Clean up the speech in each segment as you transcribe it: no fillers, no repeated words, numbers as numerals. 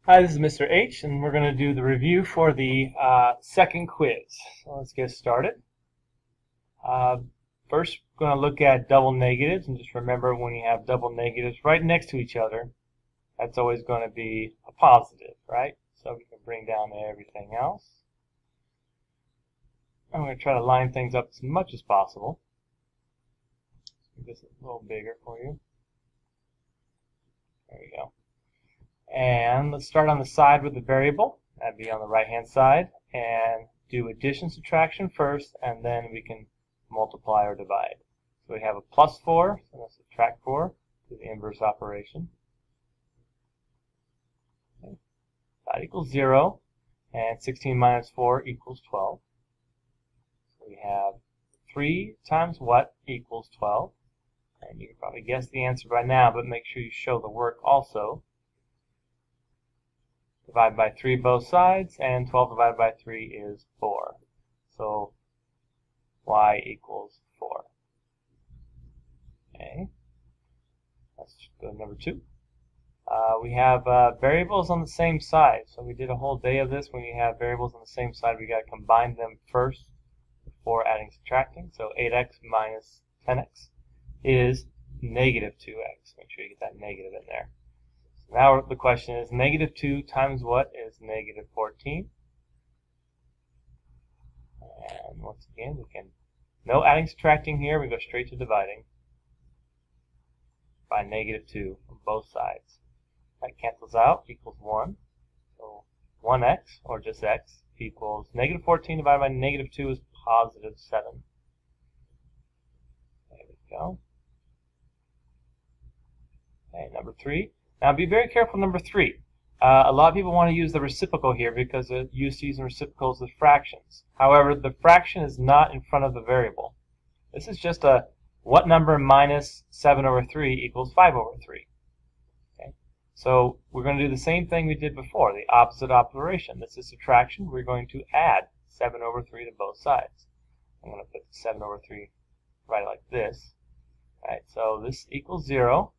Hi, this is Mr. H, and we're going to do the review for the second quiz. So let's get started. Uh, First, we're going to look at double negatives, and just remember when you have double negatives right next to each other, that's always going to be a positive, right? So we can bring down everything else. I'm going to try to line things up as much as possible. Make this a little bigger for you. There we go. And let's start on the side with the variable. That'd be on the right-hand side. And do addition, subtraction first, and then we can multiply or divide. So we have a plus 4, so let's subtract 4, do the inverse operation. Okay. That equals 0, and 16 minus 4 equals 12. So we have 3 times what equals 12. And you can probably guess the answer by now, but make sure you show the work also. Divide by 3 both sides, and 12 divided by 3 is 4. So y equals 4. Okay, let's go to number 2. We have variables on the same side. So we did a whole day of this. When you have variables on the same side, we got to combine them first before adding subtracting. So 8x minus 10x is negative 2x. Make sure you get that negative in there. So now the question is, negative 2 times what is negative 14? And once again, we can, no adding, subtracting here, we go straight to dividing by negative 2 on both sides. That cancels out, equals 1. So 1x, or just x, equals negative 14 divided by negative 2 is positive 7. There we go. Okay, number 3. Now be very careful, number 3. A lot of people want to use the reciprocal here because they're used to using reciprocals with fractions. However, the fraction is not in front of the variable. This is just a what number minus 7 over 3 equals 5 over 3. Okay? So we're going to do the same thing we did before, the opposite operation. This is subtraction. We're going to add 7 over 3 to both sides. I'm going to put 7 over 3 right like this. All right, so this equals 0.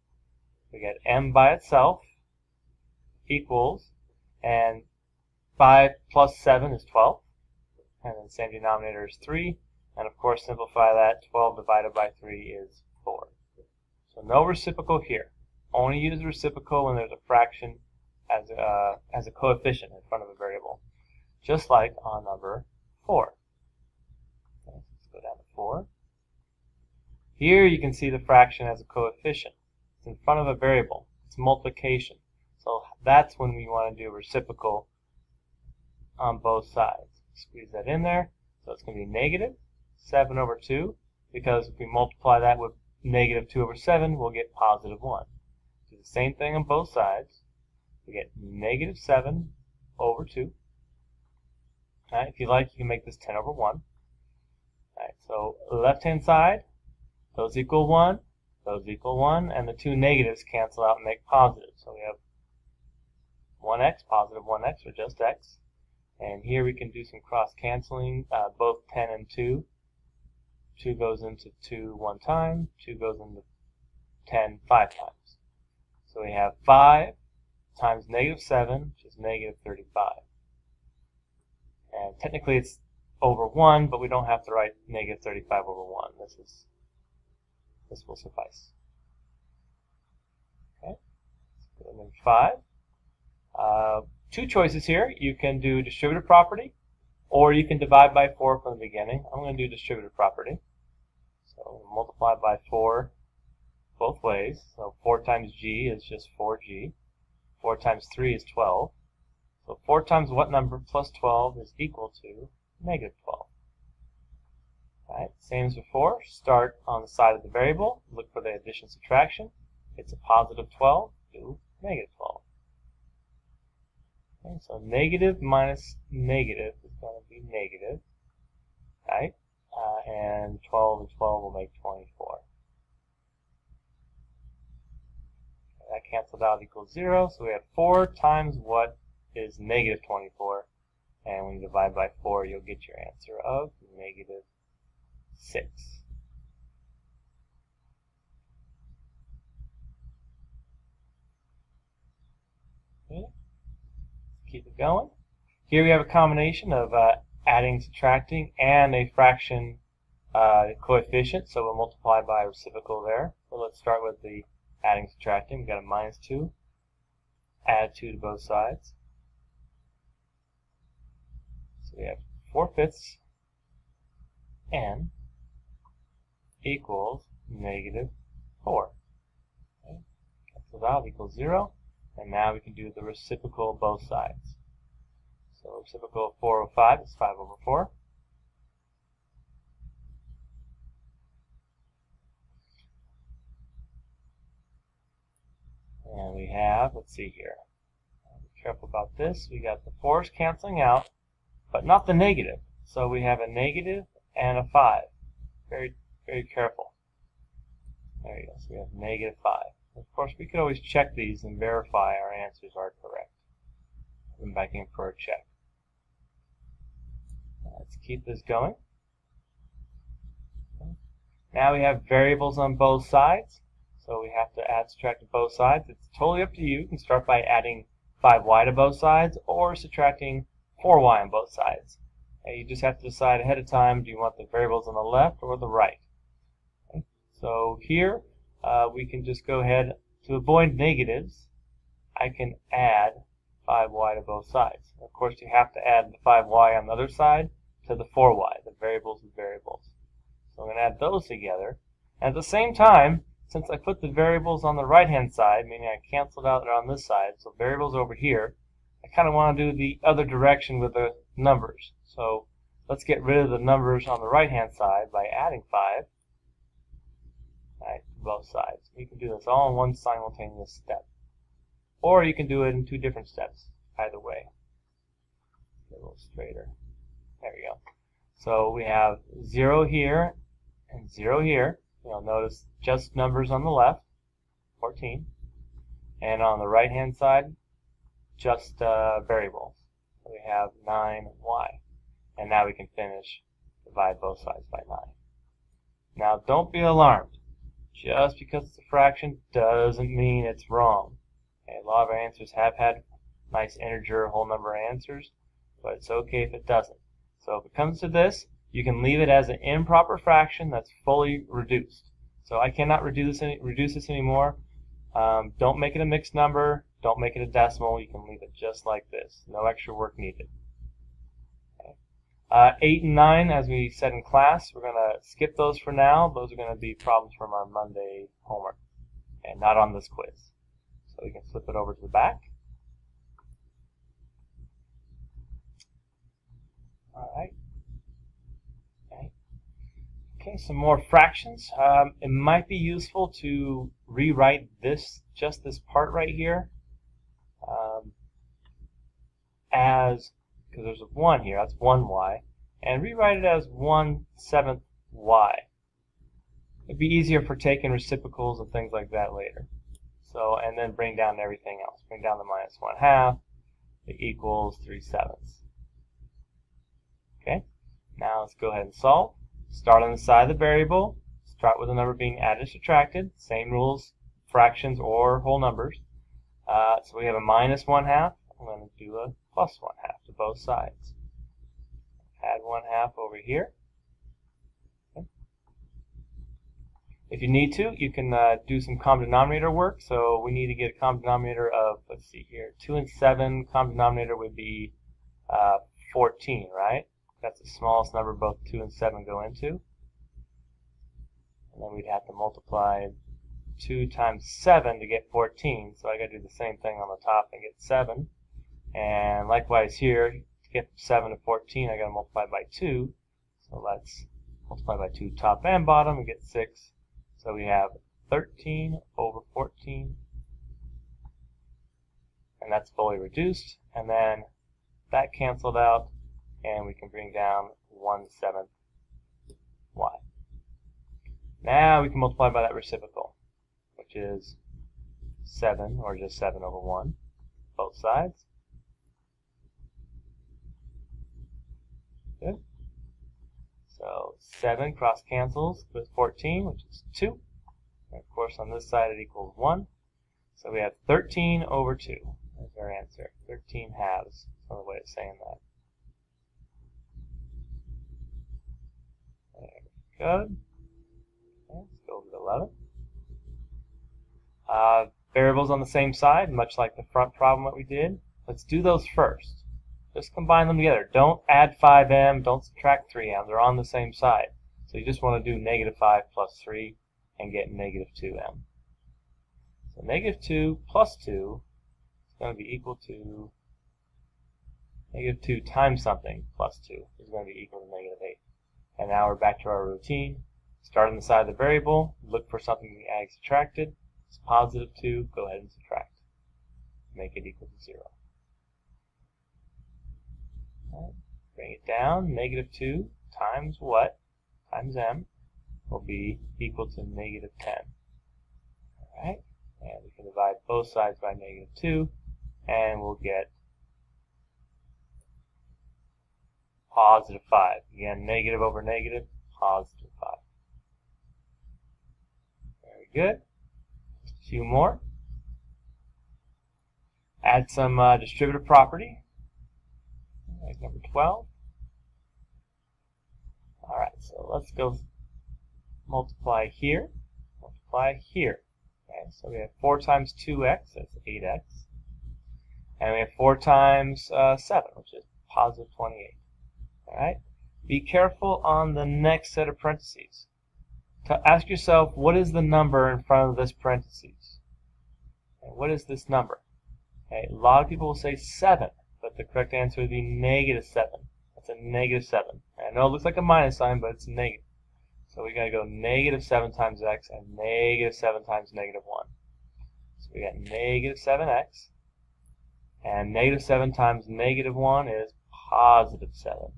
We get m by itself equals, and 5 plus 7 is 12, and then the same denominator is 3, and of course simplify that, 12 divided by 3 is 4. So no reciprocal here. Only use the reciprocal when there's a fraction as a coefficient in front of a variable, just like on number 4. Okay, let's go down to 4. Here you can see the fraction as a coefficient. It's in front of a variable. It's multiplication. So that's when we want to do reciprocal on both sides. Squeeze that in there. So it's going to be negative 7 over 2, because if we multiply that with negative 2 over 7, we'll get positive 1. Do the same thing on both sides. We get negative 7 over 2. All right, if you like, you can make this 10 over 1. All right, so left-hand side, those equal 1, those equal 1, and the two negatives cancel out and make positive. So we have 1x, positive 1x, or just x. And here we can do some cross-canceling, both 10 and 2. 2 goes into 2 one time, 2 goes into 10 5 times. So we have 5 times negative 7, which is negative 35. And technically it's over 1, but we don't have to write negative 35 over 1. This will suffice. Okay, let's go to number 5. Two choices here. You can do distributive property, or you can divide by 4 from the beginning. I'm going to do distributive property. So we'll multiply by 4 both ways. So 4 times g is just 4g. 4 times 3 is 12. So 4 times what number plus 12 is equal to negative 12. All right, same as before. Start on the side of the variable. Look for the addition subtraction. It's a positive 12 to negative 12. Okay, so negative minus negative is going to be negative, right? And 12 and 12 will make 24. Okay, that canceled out equals 0, so we have 4 times what is negative 24. And when you divide by 4, you'll get your answer of negative 6. Okay. keep it going. Here we have a combination of adding, subtracting, and a fraction coefficient, so we'll multiply by a reciprocal there. So let's start with the adding, subtracting. We've got a minus 2, add 2 to both sides. So we have 4/5 n equals negative 4. Okay. Cancels out, equals 0. And now we can do the reciprocal of both sides. So reciprocal of 4 over 5 is 5 over 4. And we have, let's see here, be careful about this, we got the 4's canceling out, but not the negative. So we have a negative and a 5. Very, very careful. There you go, so we have negative 5. Of course, we could always check these and verify our answers are correct. Put them back in for a check. Let's keep this going. Okay. Now we have variables on both sides. So we have to add, subtract to both sides. It's totally up to you. You can start by adding 5y to both sides or subtracting 4y on both sides. And you just have to decide ahead of time, do you want the variables on the left or the right? Okay. So here we can just go ahead, to avoid negatives, I can add 5y to both sides. Of course, you have to add the 5y on the other side to the 4y, the variables with variables. So I'm going to add those together. And at the same time, since I put the variables on the right-hand side, meaning I canceled out on this side, so variables over here, I kind of want to do the other direction with the numbers. So let's get rid of the numbers on the right-hand side by adding 5 to both sides. You can do this all in one simultaneous step. Or you can do it in 2 different steps, either way. Get a little straighter. There we go. So we have 0 here and 0 here. You'll notice just numbers on the left, 14. And on the right-hand side, just variables. So we have 9y. And now we can finish, divide both sides by 9. Now don't be alarmed. Just because it's a fraction doesn't mean it's wrong. Okay, a lot of our answers have had nice integer whole number answers, but it's okay if it doesn't. So if it comes to this, you can leave it as an improper fraction that's fully reduced. So I cannot reduce this anymore. Don't make it a mixed number. Don't make it a decimal. You can leave it just like this. No extra work needed. Okay. 8 and 9, as we said in class, we're going to skip those for now. Those are going to be problems from our Monday homework, and not on this quiz. So we can flip it over to the back. All right. Okay, some more fractions. It might be useful to rewrite just this part right here, because there's a 1 here, that's 1y, and rewrite it as 1/7 y. It'd be easier for taking reciprocals and things like that later. So, and then bring down everything else. Bring down the minus 1/2, it equals 3/7. Okay, now let's go ahead and solve. Start on the side of the variable. Start with the number being added or subtracted. Same rules, fractions or whole numbers. So we have a minus 1/2. I'm going to do a plus 1/2 to both sides. Add 1/2 over here. Okay. If you need to, you can do some common denominator work. So we need to get a common denominator of, let's see here, 2 and 7. Common denominator would be 14, right? That's the smallest number both 2 and 7 go into. And then we'd have to multiply 2 times 7 to get 14. So I got to do the same thing on the top and get 7. And likewise here, to get 7 to 14, I got to multiply by 2. So let's multiply by 2 top and bottom and get 6. So we have 13 over 14. And that's fully reduced. And then that canceled out. And we can bring down 1/7 y. Now we can multiply by that reciprocal, which is 7, or just 7 over 1, both sides. Good. So 7 cross cancels with 14, which is 2. And of course on this side it equals 1. So we have 13 over 2. There's our answer. 13 halves. That's another way of saying that. There we go. Okay, let's go over to 11. Variables on the same side, much like the front problem that we did. Let's do those first. Just combine them together. Don't add 5m, don't subtract 3m. They're on the same side. So you just want to do -5 plus 3 and get -2m. So -2 plus 2 is going to be equal to -2 times something plus 2 is going to be equal to -8. And now we're back to our routine. Start on the side of the variable, look for something to be added subtracted. It's +2, go ahead and subtract. Make it equal to 0. Right. Bring it down, -2 times what? Times m will be equal to -10. Alright, and we can divide both sides by -2, and we'll get +5. Again, negative over negative, +5. Very good. A few more. Add some distributive property. Like number 12. Alright, so let's go multiply here, multiply here. Okay, so we have 4 times 2x, that's 8x. And we have 4 times 7, which is +28. Alright, be careful on the next set of parentheses. Ask yourself, what is the number in front of this parentheses? Okay, what is this number? Okay, a lot of people will say 7, but the correct answer would be -7. That's a -7. I know it looks like a minus sign, but it's negative. So we got to go -7 times x and -7 times -1. So we got -7x, and -7 times -1 is +7.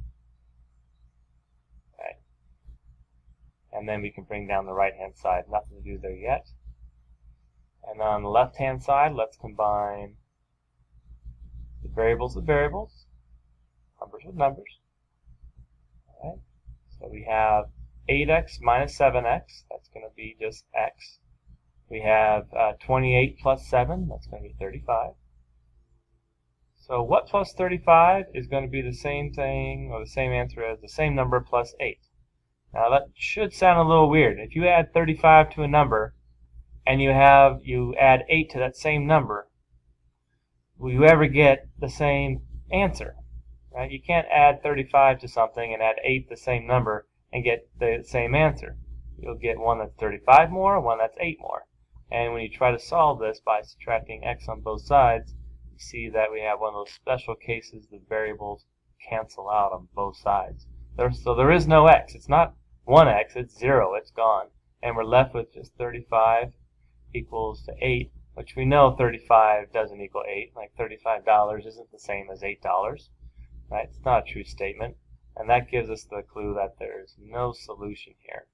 Okay. And then we can bring down the right-hand side. Nothing to do there yet. And on the left-hand side, let's combine the variables with variables, numbers with numbers. All right. So we have 8x minus 7x, that's going to be just x. We have 28 plus 7, that's going to be 35. So what plus 35 is going to be the same thing, or the same answer as the same number plus 8? Now that should sound a little weird. If you add 35 to a number, and you add 8 to that same number, will you ever get the same answer? Right? You can't add 35 to something and add 8 to the same number and get the same answer. You'll get one that's 35 more, one that's 8 more. And when you try to solve this by subtracting x on both sides, you see that we have one of those special cases the variables cancel out on both sides. So there is no x. It's not 1x, it's 0. It's gone. And we're left with just 35 equals to 8, which we know 35 doesn't equal 8. Like $35 isn't the same as $8. Right? It's not a true statement. And that gives us the clue that there's no solution here.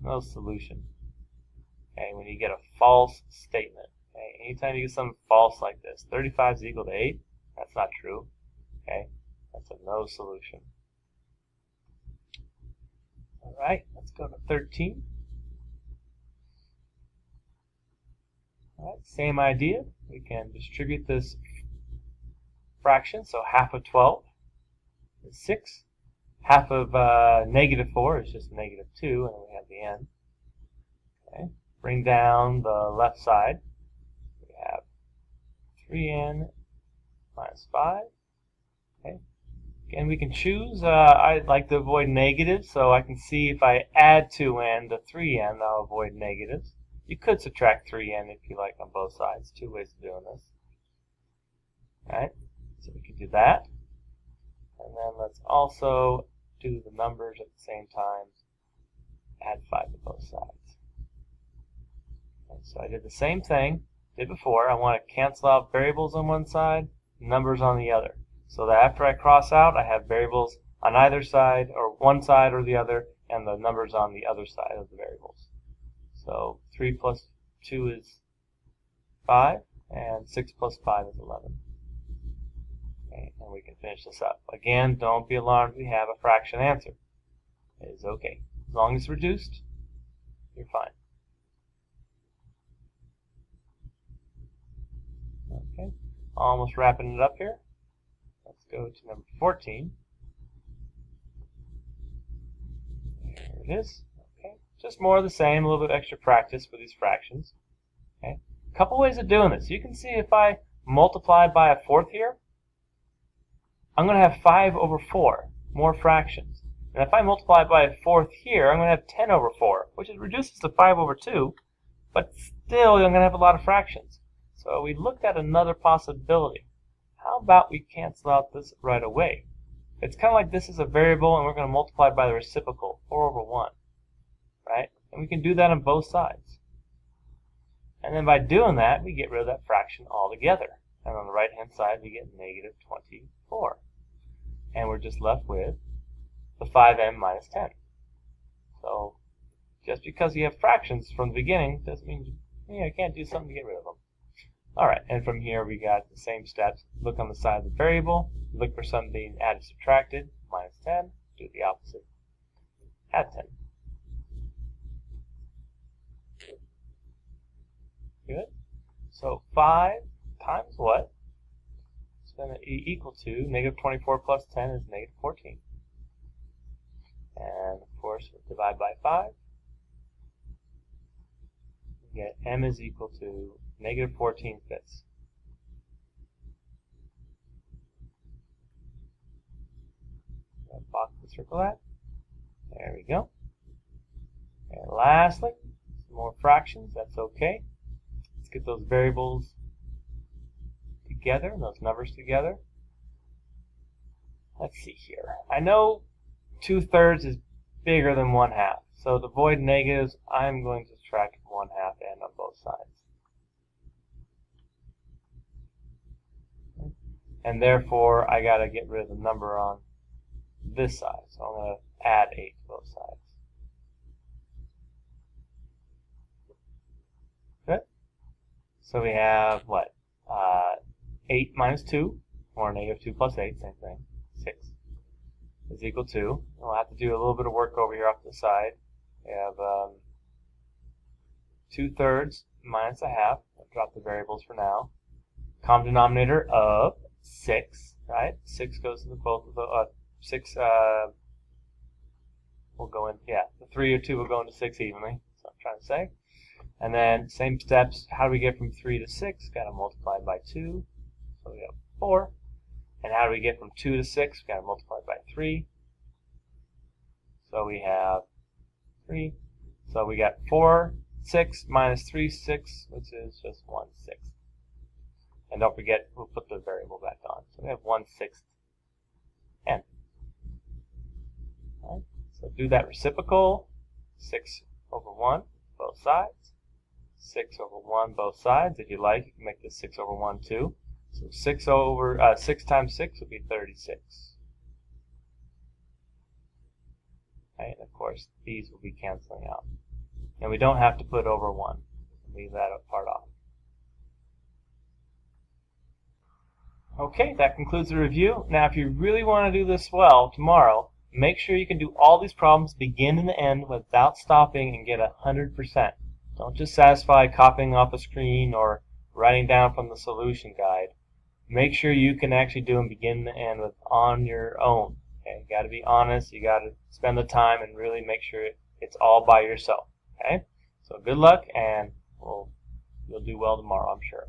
No solution. Okay, when you get a false statement. Okay, anytime you get something false like this, 35 is equal to 8, that's not true. Okay, that's a no solution. Alright, let's go to 13. Alright, same idea. We can distribute this fraction, so half of 12 is 6. Half of -4 is just -2, and then we have the n. Okay. Bring down the left side. We have 3n minus 5. Okay. Again, we can choose. I'd like to avoid negatives, so I can see if I add 2n to 3n, I'll avoid negatives. You could subtract 3n if you like on both sides. Two ways of doing this. Alright, so we can do that. And then let's also do the numbers at the same time. Add 5 to both sides. Okay, so I did the same thing did before. I want to cancel out variables on one side, numbers on the other. So that after I cross out, I have variables on either side, or one side or the other, and the numbers on the other side of the variables. So 3 plus 2 is 5, and 6 plus 5 is 11. Okay, and we can finish this up. Again, don't be alarmed if we have a fraction answer. It is okay. As long as it's reduced, you're fine. Okay. Almost wrapping it up here. Let's go to number 14. There it is. Okay, just more of the same, a little bit extra practice for these fractions. Okay, a couple ways of doing this. You can see if I multiply by a fourth here, I'm going to have 5 over 4 more fractions. And if I multiply by a fourth here, I'm going to have 10 over 4, which reduces to 5 over 2, but still I'm going to have a lot of fractions. So we looked at another possibility. How about we cancel out this right away? It's kind of like this is a variable and we're going to multiply by the reciprocal, 4 over 1. Right? And we can do that on both sides. And then by doing that, we get rid of that fraction altogether. And on the right-hand side, we get negative 24. And we're just left with the 5m minus 10. So just because you have fractions from the beginning doesn't mean you can't do something to get rid of them. Alright, and from here we got the same steps. Look on the side of the variable, look for something being added, subtracted, minus 10, do the opposite, add 10. Good. So 5 times what? It's going to be equal to negative 24 plus 10 is negative 14. And of course, we'll divide by 5. We get m is equal to negative 14 fifths. Box and circle that. There we go. And lastly, some more fractions. That's okay. Let's get those variables together, those numbers together. Let's see here. I know 2/3 is bigger than 1/2. So to avoid negatives, I'm going to subtract 1/2 n on both sides. And therefore, I got to get rid of the number on this side. So I'm going to add 8 to both sides. Good. So we have what? 8 minus 2, or negative 2 plus 8, same thing, 6, is equal to, we'll have to do a little bit of work over here off to the side. We have 2/3 minus 1/2. I'll drop the variables for now. Common denominator of 6, right? 6 goes into both of the, 6 will go in, yeah, the 3 or 2 will go into 6 evenly, that's what I'm trying to say. And then same steps, how do we get from 3 to 6? Got to multiply by 2, so we have 4. And how do we get from 2 to 6? Got to multiply by 3, so we have 3. So we got 4, 6 minus 3, 6, which is just 1/6. And don't forget, we'll put the variable back on. So we have 1/6 n. All right. So do that reciprocal, 6 over 1, both sides. 6 over 1, both sides. If you like, you can make this 6 over 1 too. So 6 times 6 would be 36. Okay, and of course, these will be canceling out. And we don't have to put over 1. Leave that part off. Okay, that concludes the review. Now, if you really want to do this well tomorrow, make sure you can do all these problems begin and end without stopping and get 100%. Don't just satisfy copying off a screen or writing down from the solution guide. Make sure you can actually do them begin and end on your own. Okay, you got to be honest. You got to spend the time and really make sure it's all by yourself. Okay, so good luck, and you'll do well tomorrow, I'm sure.